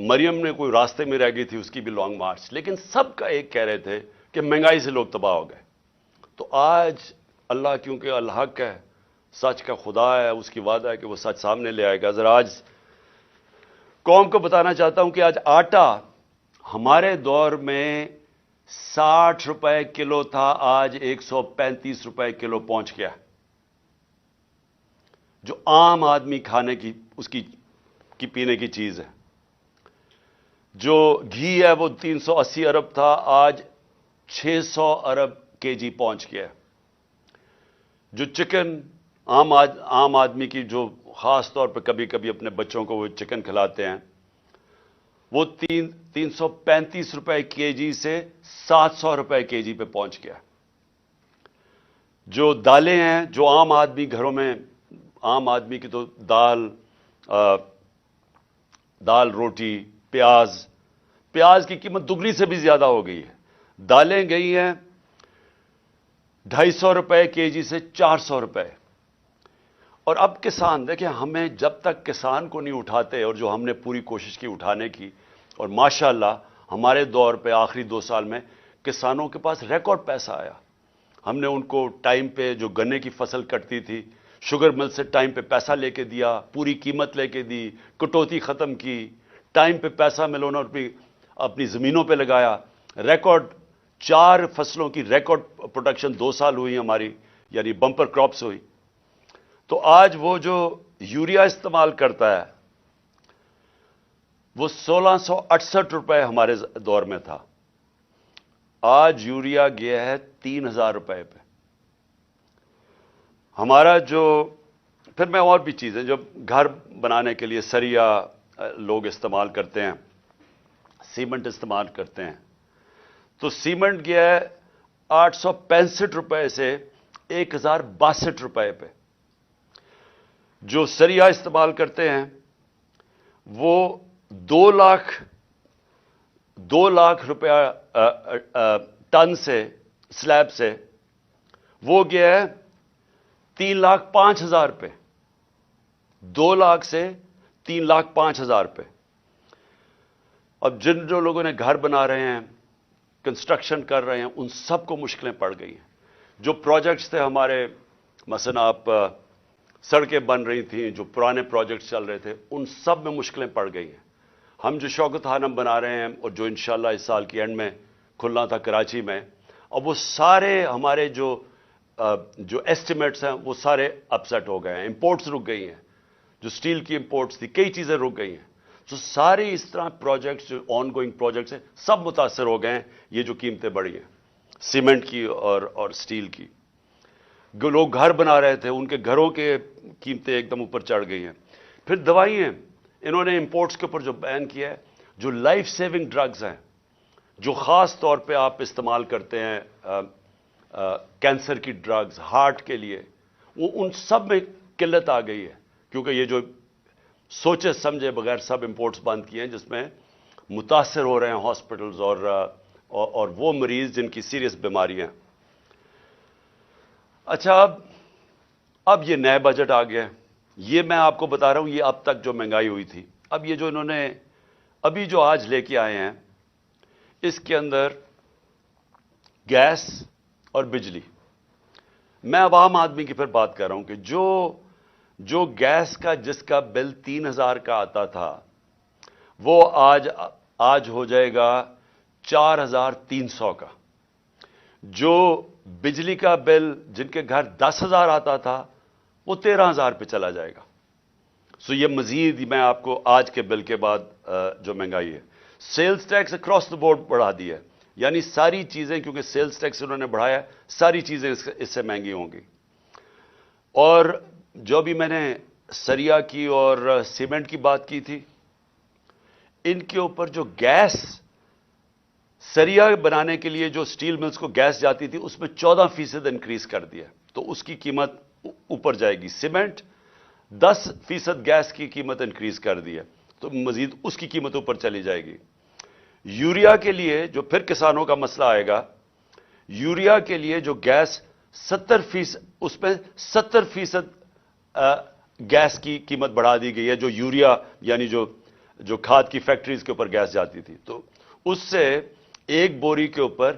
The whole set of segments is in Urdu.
مریم نے کوئی راستے میں رہ گئی تھی، اس کی بھی لانگ مارچ، لیکن سب کا ایک کہہ رہے تھے کہ مہنگائی سے لوگ تباہ ہو گئے۔ تو آج اللہ کیونکہ الحق ہے، سچ کا خدا ہے، اس کی وعدہ ہے کہ وہ سچ سامنے لے آئے گا۔ ذرا آج قوم کو بتانا چاہتا ہوں کہ آج آٹا ہمارے دور میں 60 روپے کلو تھا، آج 135 روپے کلو پہنچ گیا، جو عام آدمی کھانے کی اس کی پینے کی چیز ہے۔ جو گھی ہے وہ 380 ارب تھا، آج 600 ارب کے جی پہنچ گیا۔ جو چکن عام آدمی کی، جو خاص طور پہ کبھی کبھی اپنے بچوں کو وہ چکن کھلاتے ہیں، وہ 335 روپے کے جی سے 700 روپے کے جی پہ پہنچ گیا۔ جو دالیں ہیں، جو عام آدمی گھروں میں، عام آدمی کی تو دال روٹی، پیاز کی قیمت دگنی سے بھی زیادہ ہو گئی ہے۔ دالیں گئی ہیں 250 روپے کے جی سے 400 روپے۔ اور اب کسان، دیکھیں، ہمیں جب تک کسان کو نہیں اٹھاتے، اور جو ہم نے پوری کوشش کی اٹھانے کی، اور ماشاءاللہ ہمارے دور پہ آخری 2 سال میں کسانوں کے پاس ریکارڈ پیسہ آیا۔ ہم نے ان کو ٹائم پہ جو گنے کی فصل کٹتی تھی، شوگر مل سے ٹائم پہ پیسہ لے کے دیا، پوری قیمت لے کے دی، کٹوتی ختم کی، ٹائم پہ پیسہ ملونا اپنی زمینوں پہ لگایا۔ ریکارڈ 4 فصلوں کی ریکارڈ پروڈکشن 2 سال ہوئی ہماری، یعنی بمپر کراپس ہوئی۔ تو آج وہ جو یوریا استعمال کرتا ہے وہ 1668 روپے ہمارے دور میں تھا، آج یوریا گیا ہے 3000 روپے پہ۔ ہمارا جو پھر میں اور بھی چیزیں جو گھر بنانے کے لیے سریا لوگ استعمال کرتے ہیں، سیمنٹ استعمال کرتے ہیں، تو سیمنٹ گیا ہے 865 روپے سے 1062 روپے پہ۔ جو سریا استعمال کرتے ہیں وہ 2 لاکھ روپیہ ٹن سے، سلیب سے، وہ گیا ہے 3,05,000 پہ۔ 2 لاکھ سے 3,05,000 پہ۔ اب جو لوگوں نے گھر بنا رہے ہیں، کنسٹرکشن کر رہے ہیں، ان سب کو مشکلیں پڑ گئی ہیں۔ جو پروجیکٹس تھے ہمارے، مثلا آپ سڑکیں بن رہی تھیں، جو پرانے پروجیکٹس چل رہے تھے، ان سب میں مشکلیں پڑ گئی ہیں۔ ہم جو شوکت خانم بنا رہے ہیں، اور جو انشاءاللہ اس سال کی اینڈ میں کھلنا تھا کراچی میں، اب وہ سارے ہمارے جو ایسٹیمیٹس ہیں وہ سارے اپسیٹ ہو گئے ہیں۔ امپورٹس رک گئی ہیں، جو سٹیل کی امپورٹس تھی، کئی چیزیں رک گئی ہیں۔ تو سارے اس طرح پروجیکٹس، جو آن گوئنگ پروجیکٹس ہیں، سب متاثر ہو گئے ہیں، یہ جو قیمتیں بڑھی ہیں سیمنٹ کی اور سٹیل کی۔ لوگ گھر بنا رہے تھے، ان کے گھروں کے قیمتیں ایک دم اوپر چڑھ گئی ہیں۔ پھر دوائیں، انہوں نے امپورٹس کے اوپر جو بین کیا ہے، جو لائف سیونگ ڈرگز ہیں، جو خاص طور پہ آپ استعمال کرتے ہیں، کینسر کی ڈرگز، ہارٹ کے لیے، وہ ان سب میں قلت آ گئی ہے، کیونکہ یہ جو سوچے سمجھے بغیر سب امپورٹس بند کیے ہیں، جس میں متاثر ہو رہے ہیں ہاسپٹلز اور وہ مریض جن کی سیریس بیماریاں۔ اچھا، اب یہ نئے بجٹ آ گیا، یہ میں آپ کو بتا رہا ہوں، یہ اب تک جو مہنگائی ہوئی تھی، اب یہ جو انہوں نے ابھی جو آج لے کے آئے ہیں، اس کے اندر گیس اور بجلی، میں عوام آدمی کی پھر بات کر رہا ہوں کہ جو گیس کا جس کا بل 3,000 کا آتا تھا، وہ آج ہو جائے گا 4,300 کا۔ جو بجلی کا بل جن کے گھر 10,000 آتا تھا، وہ 13,000 پہ چلا جائے گا۔ سو یہ مزید میں آپ کو آج کے بل کے بعد جو مہنگائی ہے، sales tax across the board بڑھا دیا ہے، یعنی ساری چیزیں، کیونکہ سیلز ٹیکس انہوں نے بڑھایا، ساری چیزیں اس سے مہنگی ہوں گی۔ اور جو بھی میں نے سریا کی اور سیمنٹ کی بات کی تھی، ان کے اوپر جو گیس، سریا بنانے کے لیے جو سٹیل ملز کو گیس جاتی تھی، اس میں 14% انکریز کر دیا، تو اس کی قیمت اوپر جائے گی۔ سیمنٹ 10% گیس کی قیمت انکریز کر دی ہے، تو مزید اس کی قیمت اوپر چلی جائے گی۔ یوریا کے لیے جو پھر کسانوں کا مسئلہ آئے گا، یوریا کے لیے جو گیس 70%، اس پہ 70% گیس کی قیمت بڑھا دی گئی ہے، جو یوریا یعنی جو جو کھاد کی فیکٹریز کے اوپر گیس جاتی تھی، تو اس سے ایک بوری کے اوپر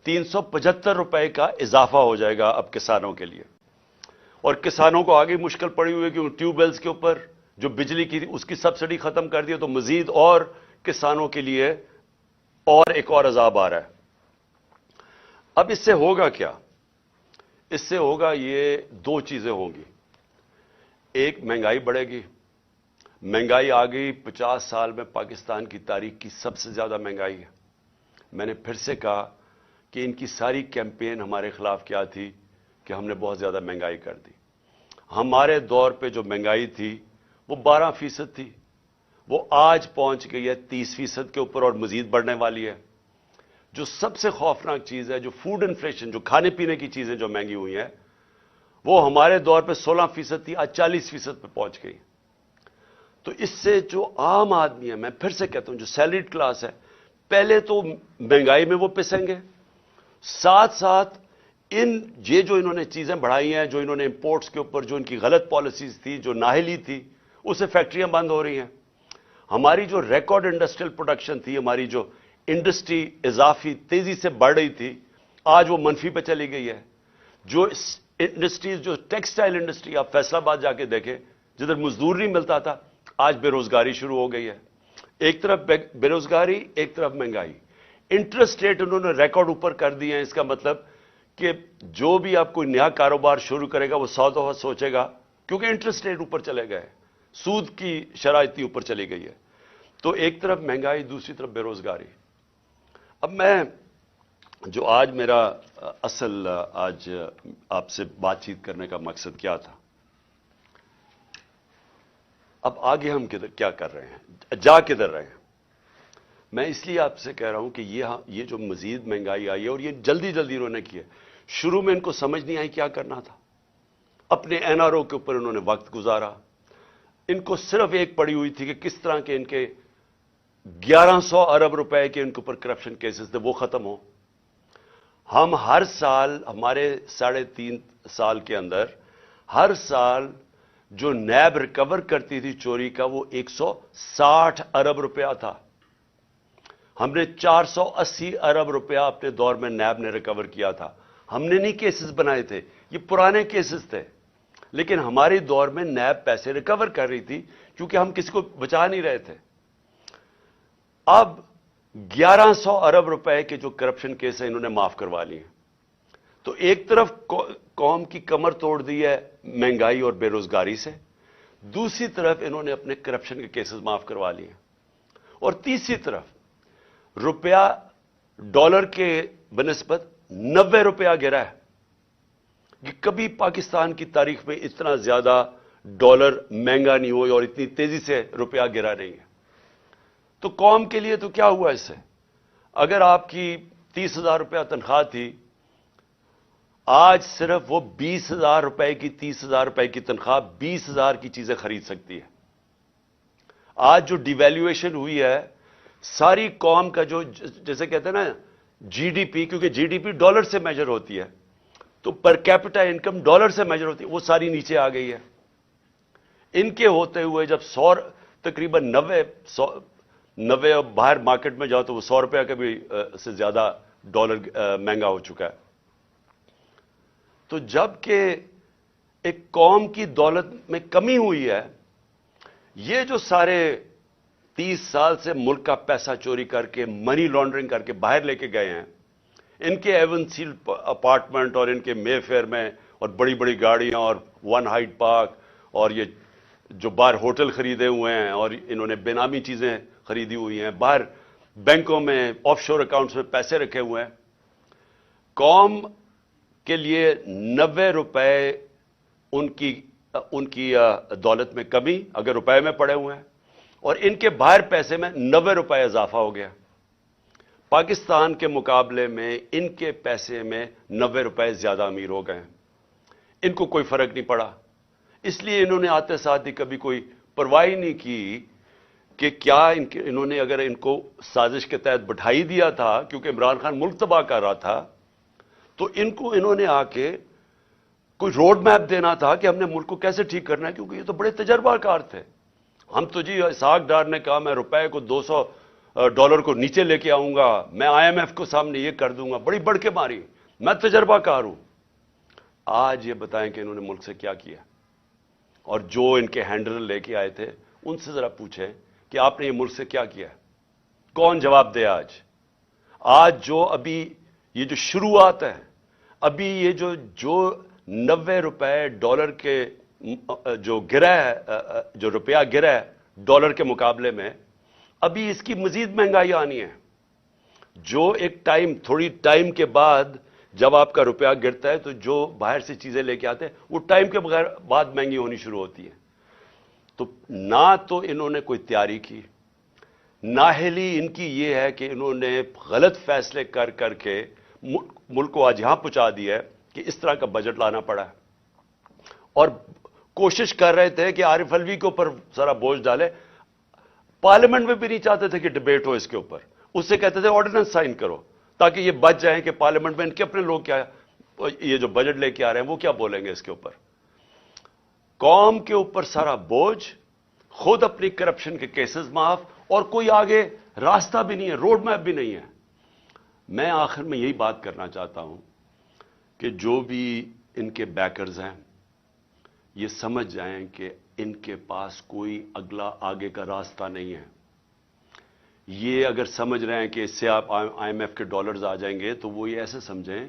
375 روپے کا اضافہ ہو جائے گا اب کسانوں کے لیے. اور کسانوں کو آگے مشکل پڑی ہوئی ہے کہ ٹیوب ویلز کے اوپر جو بجلی کی تھی اس کی سبسڈی ختم کر دی، تو مزید اور کسانوں کے لیے اور ایک اور عذاب آ رہا ہے. اب اس سے ہوگا کیا؟ اس سے ہوگا یہ دو چیزیں ہوں گی. ایک، مہنگائی بڑھے گی. مہنگائی آ گئی 50 سال میں پاکستان کی تاریخ کی سب سے زیادہ مہنگائی ہے. میں نے پھر سے کہا کہ ان کی ساری کیمپین ہمارے خلاف کیا تھی کہ ہم نے بہت زیادہ مہنگائی کر دی. ہمارے دور پہ جو مہنگائی تھی وہ 12% تھی، وہ آج پہنچ گئی ہے 30% کے اوپر اور مزید بڑھنے والی ہے. جو سب سے خوفناک چیز ہے، جو فوڈ انفلیشن، جو کھانے پینے کی چیزیں جو مہنگی ہوئی ہیں، وہ ہمارے دور پہ 16% تھی، آج 40% پہ پہنچ گئی. تو اس سے جو عام آدمی ہے، میں پھر سے کہتا ہوں جو سیلریڈ کلاس ہے، پہلے تو مہنگائی میں وہ پسیں گے، ساتھ ساتھ یہ جو انہوں نے چیزیں بڑھائی ہیں، جو انہوں نے امپورٹس کے اوپر جو ان کی غلط پالیسیز تھی، جو نااہلی تھی، اس سے فیکٹریاں بند ہو رہی ہیں. ہماری جو ریکارڈ انڈسٹریل پروڈکشن تھی، ہماری جو انڈسٹری اضافی تیزی سے بڑھ رہی تھی، آج وہ منفی پہ چلی گئی ہے. جو انڈسٹریز، جو ٹیکسٹائل انڈسٹری، آپ فیصل آباد جا کے دیکھیں، جدھر مزدور نہیں ملتا تھا، آج بے روزگاری شروع ہو گئی ہے. ایک طرف بے روزگاری، ایک طرف مہنگائی. انٹرسٹ ریٹ انہوں نے ریکارڈ اوپر کر دیے ہیں. اس کا مطلب کہ جو بھی آپ کوئی نیا کاروبار شروع کرے گا وہ 100 دفعہ سوچے گا، کیونکہ انٹرسٹ ریٹ اوپر چلے گئے، سود کی شرح اتنی اوپر چلی گئی ہے. تو ایک طرف مہنگائی، دوسری طرف بے روزگاری. اب میں جو آج میرا اصل آج آپ سے بات چیت کرنے کا مقصد کیا تھا، اب آگے ہم کیا کر رہے ہیں، جا کدھر رہے ہیں. میں اس لیے آپ سے کہہ رہا ہوں کہ یہ جو مزید مہنگائی آئی ہے اور یہ جلدی جلدی انہوں نے کی ہے. شروع میں ان کو سمجھ نہیں آئی کیا کرنا تھا. اپنے این آر او کے اوپر انہوں نے وقت گزارا. ان کو صرف ایک پڑی ہوئی تھی کہ کس طرح کے ان کے 1100 ارب روپے کے ان کے اوپر کرپشن کیسز تھے وہ ختم ہو. ہم ہر سال، ہمارے 3.5 سال کے اندر، ہر سال جو نیب ریکور کرتی تھی چوری کا، وہ 160 ارب روپیہ تھا. ہم نے 480 ارب روپیہ اپنے دور میں نیب نے ریکور کیا تھا. ہم نے نہیں کیسز بنائے تھے، یہ پرانے کیسز تھے، لیکن ہمارے دور میں نیب پیسے ریکور کر رہی تھی کیونکہ ہم کسی کو بچا نہیں رہے تھے. اب 1100 ارب روپے کے جو کرپشن کیس ہیں انہوں نے معاف کروا لیے. تو ایک طرف قوم کی کمر توڑ دی ہے مہنگائی اور بے روزگاری سے، دوسری طرف انہوں نے اپنے کرپشن کے کیسز معاف کروا لیے، اور تیسری طرف روپیہ ڈالر کے بنسبت 90 روپیہ گرا ہے. کہ کبھی پاکستان کی تاریخ میں اتنا زیادہ ڈالر مہنگا نہیں ہوئی اور اتنی تیزی سے روپیہ گرا نہیں ہے. تو قوم کے لیے تو کیا ہوا اس سے؟ اگر آپ کی 30,000 روپیہ تنخواہ تھی، آج صرف وہ 20,000 روپے کی 30,000 روپے کی تنخواہ 20,000 کی چیزیں خرید سکتی ہے. آج جو ڈی ویلیویشن ہوئی ہے، ساری قوم کا جو جیسے کہتے ہیں نا جی ڈی پی، کیونکہ جی ڈی پی ڈالر سے میجر ہوتی ہے، تو پر کیپٹا انکم ڈالر سے میجر ہوتی ہے، وہ ساری نیچے آ گئی ہے. ان کے ہوتے ہوئے جب تقریباً 90 اور باہر مارکیٹ میں جاؤ تو وہ 100 روپیہ کا بھی سے زیادہ ڈالر مہنگا ہو چکا ہے. تو جب کہ ایک قوم کی دولت میں کمی ہوئی ہے، یہ جو سارے 30 سال سے ملک کا پیسہ چوری کر کے، منی لانڈرنگ کر کے باہر لے کے گئے ہیں، ان کے ایون سیل اپارٹمنٹ اور ان کے مے فیئر میں اور بڑی بڑی گاڑیاں اور ون ہائٹ پارک اور یہ جو باہر ہوٹل خریدے ہوئے ہیں اور انہوں نے بے نامی چیزیں خریدی ہوئی ہیں، باہر بینکوں میں آف شور اکاؤنٹس میں پیسے رکھے ہوئے ہیں. قوم کے لیے 90 روپے ان کی دولت میں کمی اگر روپے میں پڑے ہوئے ہیں، اور ان کے باہر پیسے میں 90 روپے اضافہ ہو گیا. پاکستان کے مقابلے میں ان کے پیسے میں 90 روپے زیادہ امیر ہو گئے ہیں. ان کو کوئی فرق نہیں پڑا، اس لیے انہوں نے آتے ساتھ ہی کبھی کوئی پرواہ نہیں کی کہ کیا انہوں نے اگر ان کو سازش کے تحت بٹھائی دیا تھا، کیونکہ عمران خان ملک تباہ کر رہا تھا، تو انہوں نے آ کے کوئی روڈ میپ دینا تھا کہ ہم نے ملک کو کیسے ٹھیک کرنا ہے، کیونکہ یہ تو بڑے تجربہ کار تھے. ہم تو جی اسحاق ڈار نے کہا میں روپے کو $200 کو نیچے لے کے آؤں گا، میں IMF کو سامنے یہ کر دوں گا، بڑی بڑھ کے ماری، میں تجربہ کار ہوں۔ آج یہ بتائیں کہ انہوں نے ملک سے کیا کیا؟ اور جو ان کے ہینڈلر لے کے آئے تھے ان سے ذرا پوچھیں کہ آپ نے یہ ملک سے کیا کیا؟ کون جواب دے؟ آج جو ابھی یہ جو شروعات ہے، ابھی یہ جو $90 کے جو گرا ہے، جو روپیہ گرا ہے ڈالر کے مقابلے میں، ابھی اس کی مزید مہنگائی آنی ہے۔ جو ایک تھوڑی ٹائم کے بعد جب آپ کا روپیہ گرتا ہے تو جو باہر سے چیزیں لے کے آتے ہیں وہ ٹائم کے بعد مہنگی ہونی شروع ہوتی ہے۔ تو نہ تو انہوں نے کوئی تیاری کی، نااہلی ان کی یہ ہے کہ انہوں نے غلط فیصلے کر کے ملک کو آج یہاں پہنچا دیا ہے کہ اس طرح کا بجٹ لانا پڑا ہے۔ اور کوشش کر رہے تھے کہ عارف الوی کے اوپر سارا بوجھ ڈالے، پارلیمنٹ میں بھی نہیں چاہتے تھے کہ ڈبیٹ ہو اس کے اوپر، اس سے کہتے تھے آرڈیننس سائن کرو تاکہ یہ بچ جائیں کہ پارلیمنٹ میں ان کے اپنے لوگ کیا یہ جو بجٹ لے کے آ رہے ہیں وہ کیا بولیں گے اس کے اوپر۔ قوم کے اوپر سارا بوجھ، خود اپنی کرپشن کے کیسز معاف، اور کوئی آگے راستہ بھی نہیں ہے، روڈ میپ بھی نہیں ہے۔ میں آخر میں یہی بات کرنا چاہتا ہوں کہ جو بھی ان کے بیکرز ہیں یہ سمجھ جائیں کہ ان کے پاس کوئی اگلا آگے کا راستہ نہیں ہے۔ یہ اگر سمجھ رہے ہیں کہ اس سے آپ IMF کے ڈالرز آ جائیں گے تو وہ یہ ایسے سمجھیں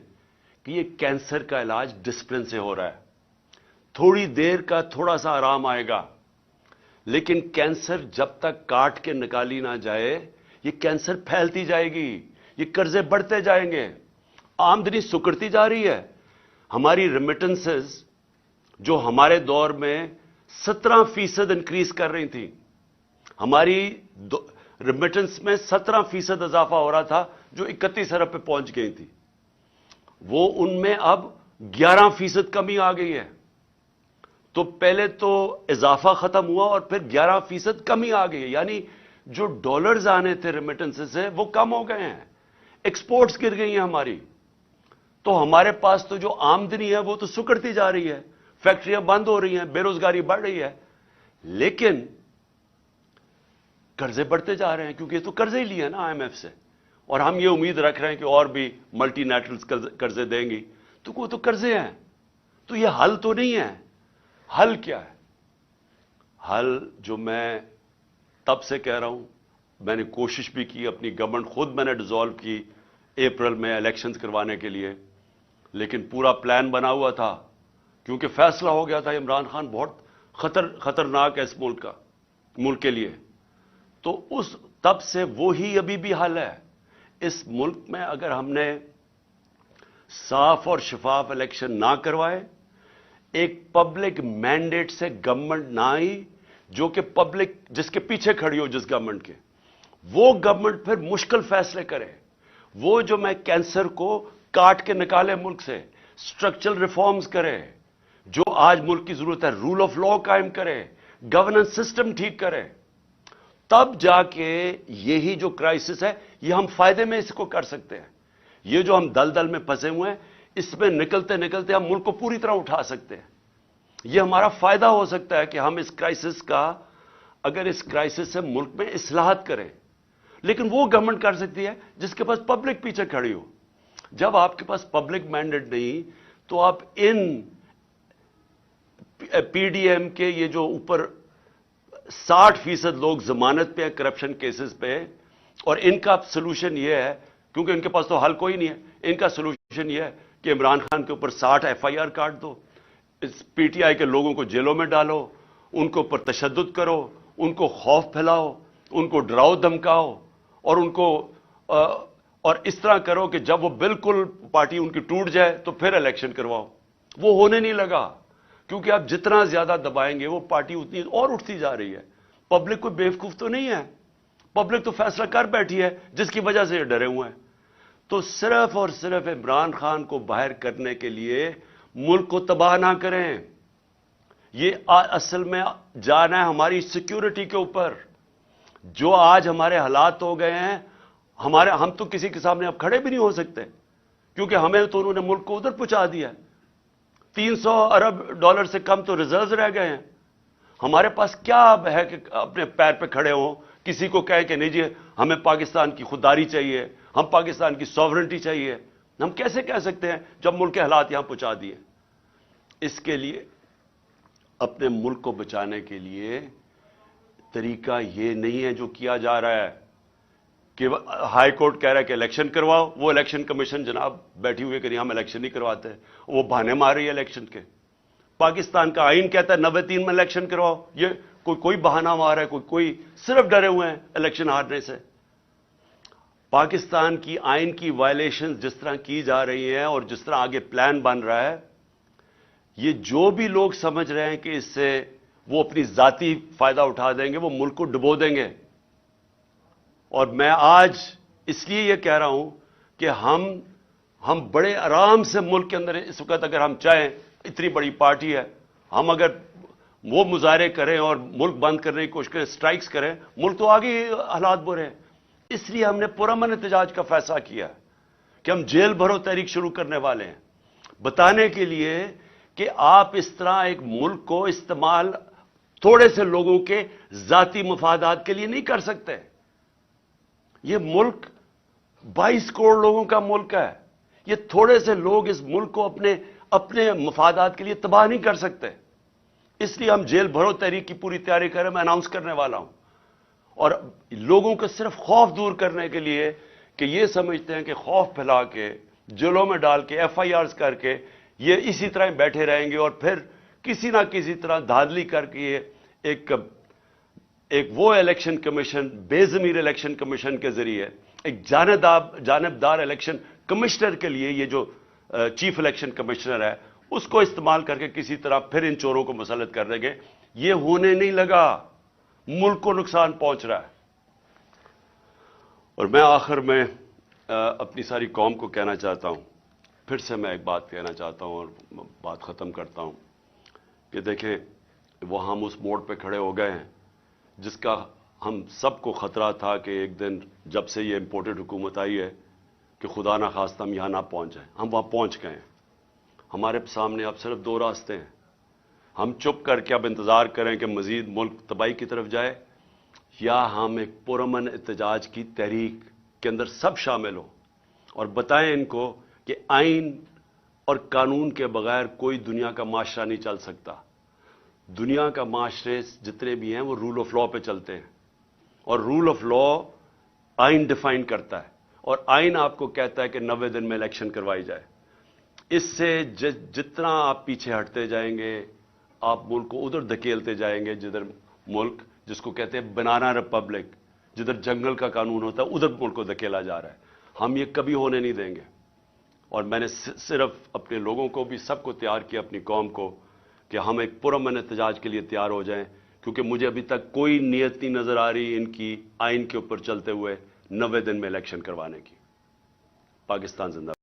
کہ یہ کینسر کا علاج ڈسپلن سے ہو رہا ہے، تھوڑی دیر کا تھوڑا سا آرام آئے گا، لیکن کینسر جب تک کاٹ کے نکالی نہ جائے یہ کینسر پھیلتی جائے گی، یہ قرضے بڑھتے جائیں گے، آمدنی سکڑتی جا رہی ہے۔ ہماری ریمیٹنسز جو ہمارے دور میں 17% انکریز کر رہی تھی، ہماری ریمیٹنس میں 17% اضافہ ہو رہا تھا جو 31 ارب پہ پہنچ گئی تھی، وہ ان میں اب 11% کمی آ گئی ہے۔ تو پہلے تو اضافہ ختم ہوا اور پھر 11% کمی آ گئی ہے، یعنی جو ڈالرز آنے تھے ریمیٹنس سے وہ کم ہو گئے ہیں، ایکسپورٹس گر گئی ہیں ہماری، تو ہمارے پاس تو جو آمدنی ہے وہ تو سکڑتی جا رہی ہے، فیکٹریاں بند ہو رہی ہیں، بے روزگاری بڑھ رہی ہے، لیکن قرضے بڑھتے جا رہے ہیں کیونکہ یہ تو قرضے ہی لیے نا IMF سے، اور ہم یہ امید رکھ رہے ہیں کہ اور بھی ملٹی نیشنلز قرضے دیں گی، تو وہ تو قرضے ہیں، تو یہ حل تو نہیں ہے۔ حل کیا ہے؟ حل جو میں تب سے کہہ رہا ہوں، میں نے کوشش بھی کی، اپنی گورنمنٹ خود میں نے ڈیزالو کی اپریل میں الیکشنز کروانے کے لیے، لیکن پورا پلان بنا ہوا تھا کیونکہ فیصلہ ہو گیا تھا عمران خان بہت خطرناک ہے اس ملک کے لیے، تو تب سے وہی ابھی بھی حل ہے۔ اس ملک میں اگر ہم نے صاف اور شفاف الیکشن نہ کروائے، ایک پبلک مینڈیٹ سے گورنمنٹ نہ آئی جو کہ پبلک جس کے پیچھے کھڑی ہو جس گورنمنٹ کے، وہ گورنمنٹ پھر مشکل فیصلے کرے، وہ جو میں کینسر کو کاٹ کے نکالے ملک سے، سٹرکچرل ریفارمز کرے، جو آج ملک کی ضرورت ہے، رول آف لا قائم کرے، گورننس سسٹم ٹھیک کرے، تب جا کے یہی جو کرائسس ہے یہ ہم فائدے میں اس کو کر سکتے ہیں۔ یہ جو ہم دلدل میں پھنسے ہوئے ہیں اس میں نکلتے نکلتے ہم ملک کو پوری طرح اٹھا سکتے ہیں۔ یہ ہمارا فائدہ ہو سکتا ہے کہ ہم اس کرائسس کا، اگر اس کرائسس سے ملک میں اصلاحات کریں، لیکن وہ گورنمنٹ کر سکتی ہے جس کے پاس پبلک پیچھے کھڑی ہو۔ جب آپ کے پاس پبلک مینڈیٹ نہیں تو آپ ان PDM کے یہ جو اوپر 60% لوگ ضمانت پہ ہیں کرپشن کیسز پہ، اور ان کا سلوشن یہ ہے، کیونکہ ان کے پاس تو حل کوئی نہیں ہے، ان کا سلوشن یہ ہے کہ عمران خان کے اوپر 60 FIR کاٹ دو، اس PTI کے لوگوں کو جیلوں میں ڈالو، ان کے اوپر تشدد کرو، ان کو خوف پھیلاؤ، ان کو ڈراؤ دھمکاؤ، اور ان کو اور اس طرح کرو کہ جب وہ بالکل پارٹی ان کی ٹوٹ جائے تو پھر الیکشن کرواؤ۔ وہ ہونے نہیں لگا، کیونکہ آپ جتنا زیادہ دبائیں گے وہ پارٹی اتنی اور اٹھتی جا رہی ہے۔ پبلک کوئی بیوقوف تو نہیں ہے، پبلک تو فیصلہ کر بیٹھی ہے جس کی وجہ سے یہ ڈرے ہوئے ہیں۔ تو صرف اور صرف عمران خان کو باہر کرنے کے لیے ملک کو تباہ نہ کریں، یہ اصل میں جانا ہے ہماری سیکیورٹی کے اوپر۔ جو آج ہمارے حالات ہو گئے ہیں، ہم تو کسی کے سامنے اب کھڑے بھی نہیں ہو سکتے، کیونکہ ہمیں تو انہوں نے ملک کو ادھر پہنچا دیا ہے۔ $300 ارب سے کم تو ریزروز رہ گئے ہیں، ہمارے پاس کیا اب ہے کہ اپنے پیر پہ کھڑے ہوں, کسی کو کہیں کہ نہیں جی ہمیں پاکستان کی خودداری چاہیے, ہم پاکستان کی سوورنٹی چاہیے. ہم کیسے کہہ سکتے ہیں جب ملک کے حالات یہاں پہنچا دیے؟ اس کے لیے اپنے ملک کو بچانے کے لیے طریقہ یہ نہیں ہے جو کیا جا رہا ہے کہ ہائی کورٹ کہہ رہا ہے کہ الیکشن کرواؤ, وہ الیکشن کمیشن جناب بیٹھی ہوئی کہ نہیں ہم الیکشن نہیں کرواتے, وہ بہانے مار رہی ہے الیکشن کے. پاکستان کا آئین کہتا ہے 93 میں الیکشن کرواؤ, یہ کوئی بہانہ مار ہے, کوئی صرف ڈرے ہوئے ہیں الیکشن ہارنے سے. پاکستان کی آئین کی وائلیشن جس طرح کی جا رہی ہیں اور جس طرح آگے پلان بن رہا ہے, یہ جو بھی لوگ سمجھ رہے ہیں کہ اس سے وہ اپنی ذاتی فائدہ اٹھا دیں گے, وہ ملک کو ڈبو دیں گے. اور میں آج اس لیے یہ کہہ رہا ہوں کہ ہم بڑے آرام سے ملک کے اندر اس وقت اگر ہم چاہیں, اتنی بڑی پارٹی ہے, ہم اگر وہ مظاہرے کریں اور ملک بند کرنے کی کوشش کریں, سٹرائکس کریں, ملک تو آگے حالات برے ہیں. اس لیے ہم نے پرامن احتجاج کا فیصلہ کیا کہ ہم جیل بھرو تحریک شروع کرنے والے ہیں, بتانے کے لیے کہ آپ اس طرح ایک ملک کو استعمال تھوڑے سے لوگوں کے ذاتی مفادات کے لیے نہیں کر سکتے. یہ ملک 22 کروڑ لوگوں کا ملک ہے. یہ تھوڑے سے لوگ اس ملک کو اپنے مفادات کے لیے تباہ نہیں کر سکتے. اس لیے ہم جیل بھرو تحریک کی پوری تیاری کر رہے ہیں. میں اناؤنس کرنے والا ہوں. اور لوگوں کو صرف خوف دور کرنے کے لیے کہ یہ سمجھتے ہیں کہ خوف پھیلا کے, جیلوں میں ڈال کے, ایف آئی آرز کر کے یہ اسی طرح بیٹھے رہیں گے, اور پھر کسی نہ کسی طرح دھاندلی کر کے یہ ایک وہ الیکشن کمیشن, بے ضمیر الیکشن کمیشن کے ذریعے ایک جانبدار الیکشن کمشنر کے لیے, یہ جو چیف الیکشن کمشنر ہے, اس کو استعمال کر کے کسی طرح پھر ان چوروں کو مسلط کر دیں گے. یہ ہونے نہیں لگا. ملک کو نقصان پہنچ رہا ہے. اور میں آخر میں اپنی ساری قوم کو کہنا چاہتا ہوں, پھر سے میں ایک بات کہنا چاہتا ہوں اور بات ختم کرتا ہوں کہ دیکھیں, وہ ہم اس موڑ پہ کھڑے ہو گئے ہیں جس کا ہم سب کو خطرہ تھا کہ ایک دن جب سے یہ امپورٹڈ حکومت آئی ہے کہ خدا نہ خواستہ ہم یہاں نہ پہنچ جائیں. ہم وہاں پہنچ گئے ہیں. ہمارے سامنے اب صرف 2 راستے ہیں. ہم چپ کر کے اب انتظار کریں کہ مزید ملک تباہی کی طرف جائے, یا ہم ایک پرامن احتجاج کی تحریک کے اندر سب شامل ہوں اور بتائیں ان کو کہ آئین اور قانون کے بغیر کوئی دنیا کا معاشرہ نہیں چل سکتا. دنیا کا معاشرے جتنے بھی ہیں وہ رول آف لا پہ چلتے ہیں, اور رول آف لا آئین ڈیفائن کرتا ہے, اور آئین آپ کو کہتا ہے کہ 90 دن میں الیکشن کروائی جائے. اس سے جتنا آپ پیچھے ہٹتے جائیں گے, آپ ملک کو ادھر دھکیلتے جائیں گے جدھر ملک, جس کو کہتے ہیں بنانا ریپبلک, جدھر جنگل کا قانون ہوتا ہے ادھر ملک کو دھکیلا جا رہا ہے. ہم یہ کبھی ہونے نہیں دیں گے. اور میں نے صرف اپنے لوگوں کو بھی, سب کو تیار کیا, اپنی قوم کو, کہ ہم ایک پرامن احتجاج کے لیے تیار ہو جائیں, کیونکہ مجھے ابھی تک کوئی نیت نہیں نظر آ رہی ان کی آئین کے اوپر چلتے ہوئے 90 دن میں الیکشن کروانے کی. پاکستان زندہ باد.